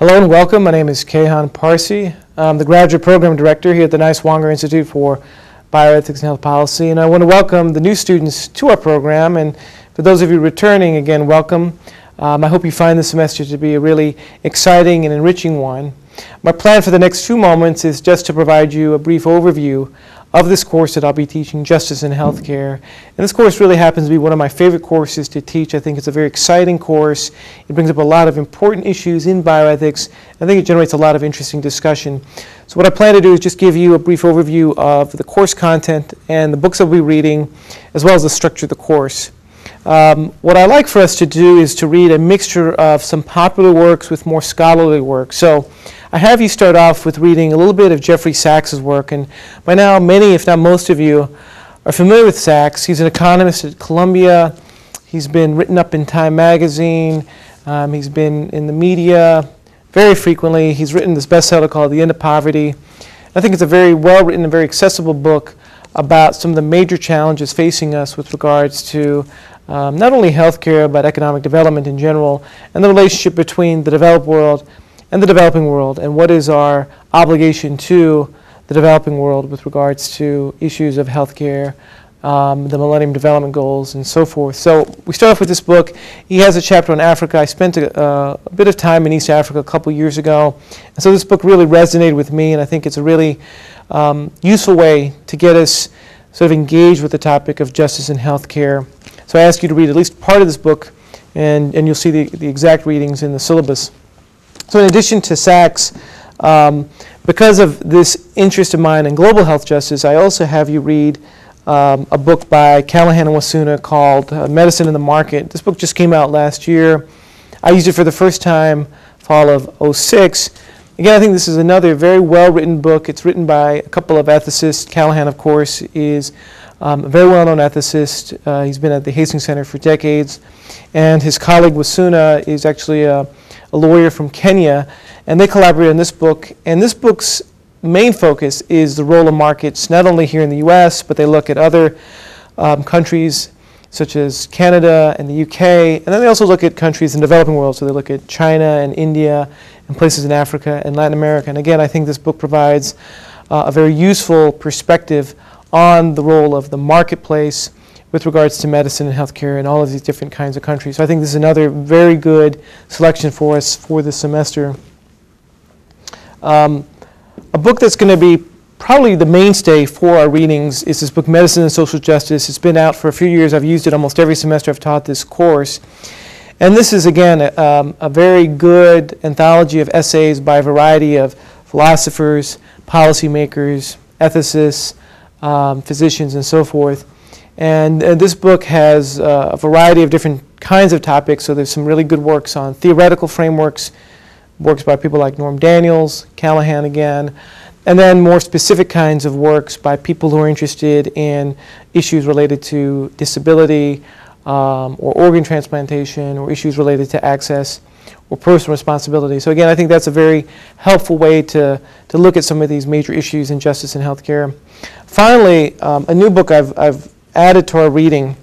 Hello and welcome. My name is Kayhan Parsi. I'm the Graduate Program Director here at the Nice-Wanger Institute for Bioethics and Health Policy, and I want to welcome the new students to our program, and for those of you returning, again, welcome. I hope you find this semester to be a really exciting and enriching one. My plan for the next few moments is just to provide you a brief overview of this course that I'll be teaching, Justice in Healthcare. And this course really happens to be one of my favorite courses to teach. I think it's a very exciting course. It brings up a lot of important issues in bioethics. I think it generates a lot of interesting discussion. So what I plan to do is just give you a brief overview of the course content and the books I'll be reading, as well as the structure of the course. What I like for us to do is to read a mixture of some popular works with more scholarly work. So I have you start off with reading a little bit of Jeffrey Sachs's work, and by now many, if not most of you, are familiar with Sachs. He's an economist at Columbia. He's been written up in Time magazine. He's been in the media very frequently. He's written this bestseller called The End of Poverty. I think it's a very well-written and very accessible book about some of the major challenges facing us with regards to not only healthcare, but economic development in general, and the relationship between the developed world and the developing world, and what is our obligation to the developing world with regards to issues of healthcare, the Millennium Development Goals, and so forth. So we start off with this book. He has a chapter on Africa. I spent a bit of time in East Africa a couple years ago, and so this book really resonated with me, and I think it's a really useful way to get us sort of engaged with the topic of justice in healthcare. So I ask you to read at least part of this book, and you'll see the exact readings in the syllabus. So in addition to Sachs, because of this interest of mine in global health justice, I also have you read a book by Kayhan and Wasuna called Medicine in the Market. This book just came out last year. I used it for the first time fall of '06. Again, I think this is another very well-written book. It's written by a couple of ethicists. Kayhan, of course, is a very well-known ethicist. He's been at the Hastings Center for decades. And his colleague Wasuna is actually a lawyer from Kenya. And they collaborate on this book. And this book's main focus is the role of markets, not only here in the US, but they look at other countries such as Canada and the UK. And then they also look at countries in the developing world. So they look at China and India and places in Africa and Latin America. And again, I think this book provides a very useful perspective on the role of the marketplace with regards to medicine and healthcare in all of these different kinds of countries. So I think this is another very good selection for us for this semester. A book that's going to be probably the mainstay for our readings is this book, Medicine and Social Justice. It's been out for a few years. I've used it almost every semester I've taught this course. And this is, again, a very good anthology of essays by a variety of philosophers, policymakers, ethicists, physicians, and so forth. And this book has a variety of different kinds of topics. So there's some really good works on theoretical frameworks, works by people like Norm Daniels, Kayhan again, and then more specific kinds of works by people who are interested in issues related to disability or organ transplantation, or issues related to access or personal responsibility. So again, I think that's a very helpful way to look at some of these major issues in justice and healthcare. Finally, a new book I've added to our reading,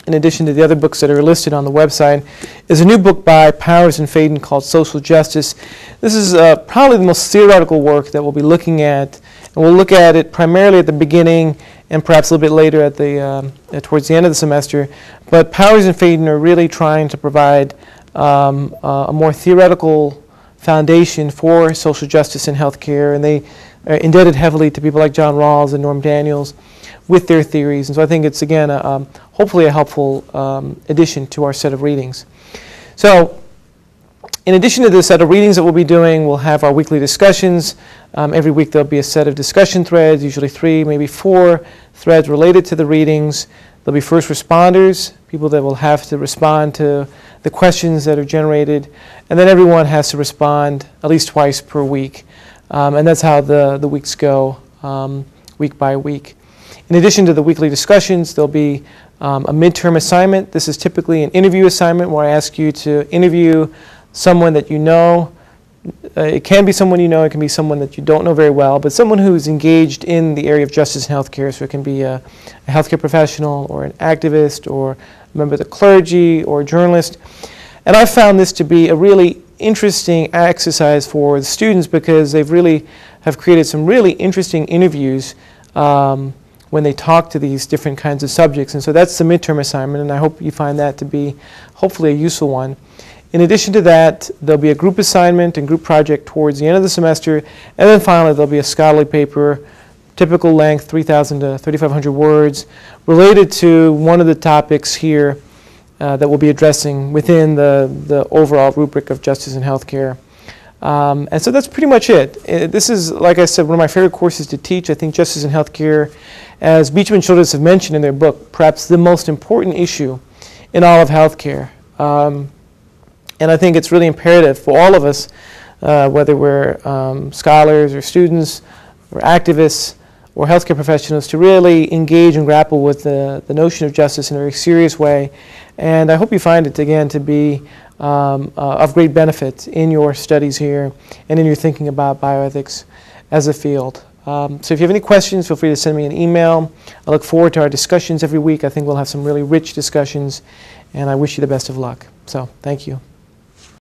in addition to the other books that are listed on the website, is a new book by Powers and Faden called Social Justice. This is probably the most theoretical work that we'll be looking at, and we'll look at it primarily at the beginning and perhaps a little bit later at towards the end of the semester. But Powers and Faden are really trying to provide a more theoretical foundation for social justice in healthcare, and they are indebted heavily to people like John Rawls and Norm Daniels with their theories. And so I think it's, again, hopefully a helpful addition to our set of readings. So in addition to this set of readings that we'll be doing, we'll have our weekly discussions. Every week there'll be a set of discussion threads, usually 3, maybe 4 threads related to the readings. There'll be first responders, people that will have to respond to the questions that are generated, and then everyone has to respond at least twice per week. And that's how the weeks go, week by week. In addition to the weekly discussions, there'll be a midterm assignment. This is typically an interview assignment where I ask you to interview someone that you know. It can be someone you know, it can be someone that you don't know very well, but someone who's engaged in the area of justice and healthcare. So it can be a healthcare professional or an activist or a member of the clergy or a journalist. And I found this to be a really interesting exercise for the students because they've really have created some really interesting interviews when they talk to these different kinds of subjects. And so that's the midterm assignment, and I hope you find that to be hopefully a useful one. In addition to that, there'll be a group assignment and group project towards the end of the semester, and then finally there'll be a scholarly paper, typical length, 3,000 to 3,500 words, related to one of the topics here that we'll be addressing within the overall rubric of justice in healthcare. And so that's pretty much it. This is, like I said, one of my favorite courses to teach. I think justice in healthcare, as Beecham and Childress have mentioned in their book, perhaps the most important issue in all of healthcare. And I think it's really imperative for all of us, whether we're scholars or students or activists or healthcare professionals, to really engage and grapple with the notion of justice in a very serious way. And I hope you find it, again, to be of great benefit in your studies here and in your thinking about bioethics as a field. So if you have any questions, feel free to send me an email. I look forward to our discussions every week. I think we'll have some really rich discussions, and I wish you the best of luck. So thank you.